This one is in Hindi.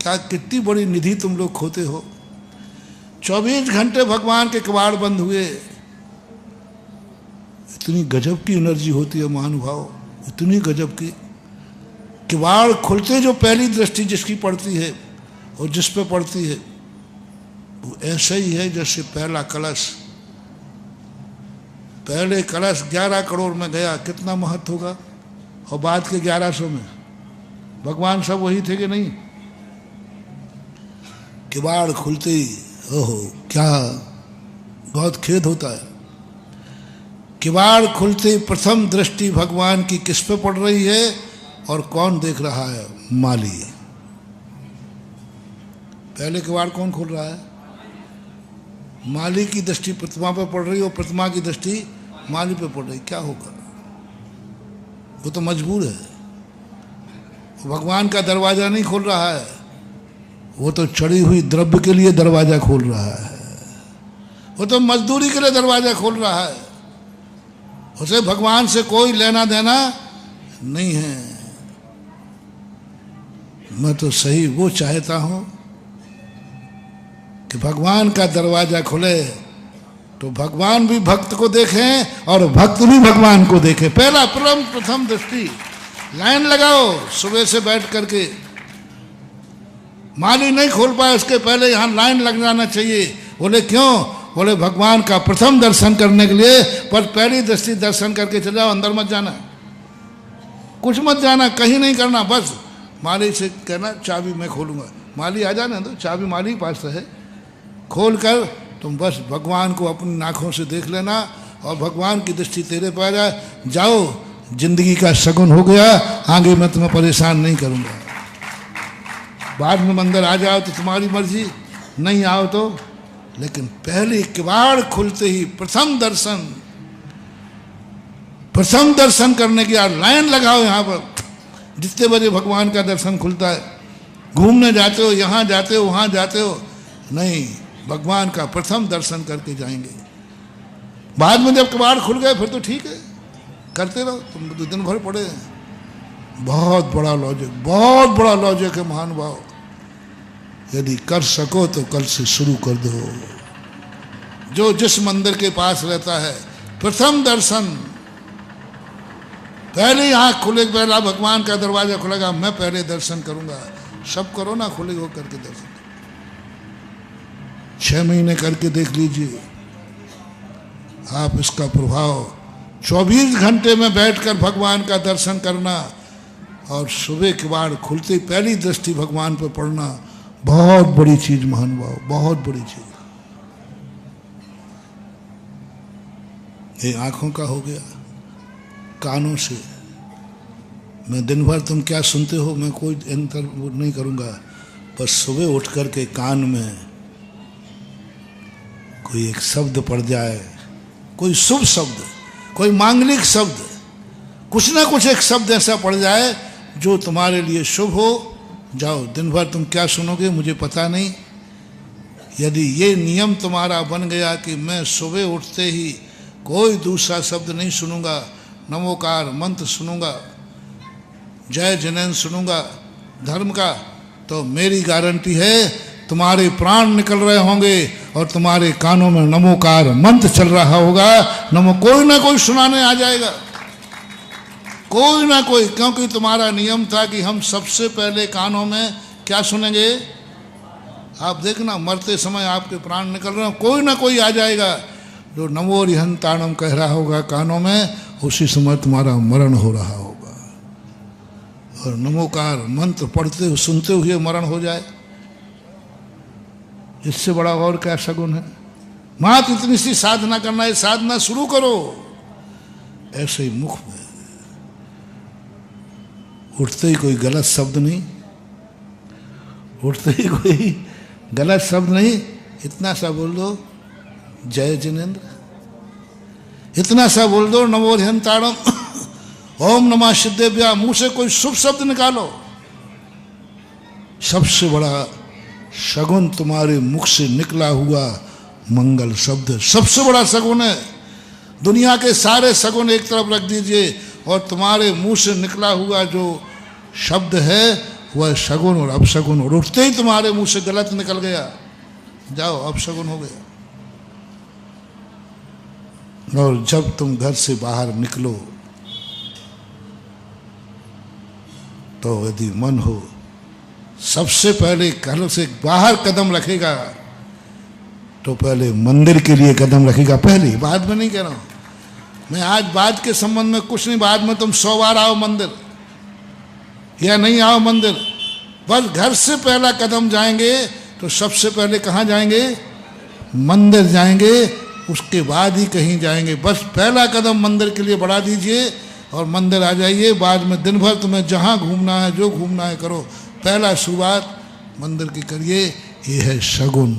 क्या कितनी बड़ी निधि तुम लोग खोते हो। 24 घंटे भगवान के कबाड़ बंद हुए। इतनी गजब की एनर्जी होती है महानुभाव, इतनी गजब की। किवाड़ खुलते जो पहली दृष्टि जिसकी पड़ती है और जिस पे पड़ती है वो ऐसा ही है जैसे पहला कलश। पहले कलश 11 करोड़ में गया, कितना महत्व होगा, और बाद के 1100 में भगवान सब वही थे कि नहीं। किवाड़ खुलते ही ओहो क्या बहुत खेद होता है। किवाड़ खुलते प्रथम दृष्टि भगवान की किस पे पड़ रही है और कौन देख रहा है, माली। पहले किवाड़ कौन खोल रहा है, माली की दृष्टि प्रतिमा पे पड़ रही है और प्रतिमा की दृष्टि माली पे पड़ रही। क्या होगा, वो तो मजबूर है, भगवान का दरवाजा नहीं खोल रहा है, वो तो चढ़ी हुई द्रव्य के लिए दरवाजा खोल रहा है, वो तो मजदूरी के लिए दरवाजा खोल रहा है। उसे भगवान से कोई लेना देना नहीं है। मैं तो सही वो चाहता हूं कि भगवान का दरवाजा खुले तो भगवान भी भक्त को देखें और भक्त भी भगवान को देखें। पहला प्रथम दृष्टि। लाइन लगाओ सुबह से बैठ करके, माली नहीं खोल पाए उसके पहले यहां लाइन लग जाना चाहिए। बोले क्यों, बोले भगवान का प्रथम दर्शन करने के लिए। पर पहली दृष्टि दर्शन करके चले जाओ, अंदर मत जाना, कुछ मत जाना, कहीं नहीं करना। बस माली से कहना चाबी मैं खोलूंगा, माली आ जाना तो चाबी माली के पास है, खोल कर तुम बस भगवान को अपनी आंखों से देख लेना और भगवान की दृष्टि तेरे पर आ जाओ। जिंदगी का शगुन हो गया, आगे मैं तुम्हें परेशान नहीं करूंगा। बाद में मंदिर आ जाओ तो तुम्हारी मर्जी, नहीं आओ तो। लेकिन पहले किवाड़ खुलते ही प्रथम दर्शन करने की यार लाइन लगाओ। यहाँ पर जितने बजे भगवान का दर्शन खुलता है, घूमने जाते हो, यहाँ जाते हो, वहाँ जाते हो, नहीं, भगवान का प्रथम दर्शन करके जाएंगे। बाद में जब किवाड़ खुल गए फिर तो ठीक है, करते रहो, तुम तो दिन भर पड़े हैं। बहुत बड़ा लॉजिक है महानुभाव। यदि कर सको तो कल से शुरू कर दो। जो जिस मंदिर के पास रहता है, प्रथम दर्शन पहले आँख खुले, पहला भगवान का दरवाजा खुलेगा, मैं पहले दर्शन करूंगा। सब करो ना, खुले हो करके दर्शन। 6 महीने करके देख लीजिए आप इसका प्रभाव। 24 घंटे में बैठकर भगवान का दर्शन करना और सुबह किवाड़ खुलते पहली दृष्टि भगवान पर पड़ना, बहुत बड़ी चीज महानुभाव, बहुत बड़ी चीज। ये आंखों का हो गया। कानों से मैं दिन भर तुम क्या सुनते हो मैं कोई अंतर नहीं करूंगा, बस सुबह उठ कर के कान में कोई एक शब्द पड़ जाए, कोई शुभ शब्द, कोई मांगलिक शब्द, कुछ ना कुछ एक शब्द ऐसा पड़ जाए जो तुम्हारे लिए शुभ हो। जाओ, दिन भर तुम क्या सुनोगे मुझे पता नहीं। यदि ये नियम तुम्हारा बन गया कि मैं सुबह उठते ही कोई दूसरा शब्द नहीं सुनूंगा, नमोकार मंत्र सुनूंगा, जय जिनेन्द्र सुनूंगा धर्म का, तो मेरी गारंटी है तुम्हारे प्राण निकल रहे होंगे और तुम्हारे कानों में नमोकार मंत्र चल रहा होगा। नमो कोई ना कोई सुनाने आ जाएगा, कोई ना कोई, क्योंकि तुम्हारा नियम था कि हम सबसे पहले कानों में क्या सुनेंगे। आप देखना मरते समय आपके प्राण निकल रहे हो, कोई ना कोई आ जाएगा जो नमो रिहंताणम कह रहा होगा कानों में, उसी समय तुम्हारा मरण हो रहा होगा। और नमोकार मंत्र पढ़ते हुए सुनते हुए मरण हो जाए, इससे बड़ा और क्या शगुन है। मात्र इतनी सी साधना करना है, साधना शुरू करो। ऐसे ही मुख में उठते ही कोई गलत शब्द नहीं, उठते ही कोई गलत शब्द नहीं, इतना सा बोल दो जय जिनेन्द्र, इतना सा बोल दो नमो रिहंताणम, ओम नमः सिद्धेभ्या, मुंह से कोई शुभ शब्द निकालो। सबसे बड़ा शगुन तुम्हारे मुख से निकला हुआ मंगल शब्द सबसे बड़ा शगुन है। दुनिया के सारे शगुन एक तरफ रख दीजिए और तुम्हारे मुंह से निकला हुआ जो शब्द है वह शगुन और अपशगुन, और उठते ही तुम्हारे मुंह से गलत निकल गया, जाओ अपशगुन हो गया। और जब तुम घर से बाहर निकलो तो यदि मन हो, सबसे पहले घर से बाहर कदम रखेगा तो पहले मंदिर के लिए कदम रखेगा, पहले, बाद में नहीं कह रहा हूं मैं। आज बाद के संबंध में कुछ नहीं, बाद में तुम 100 बार आओ मंदिर या नहीं आओ मंदिर, बस घर से पहला कदम जाएंगे तो सबसे पहले कहाँ जाएंगे? मंदिर जाएंगे, उसके बाद ही कहीं जाएंगे। बस पहला कदम मंदिर के लिए बढ़ा दीजिए और मंदिर आ जाइए। बाद में दिन भर तुम्हें जहाँ घूमना है, जो घूमना है करो, पहला शुरुआत मंदिर की करिए। ये है शगुन।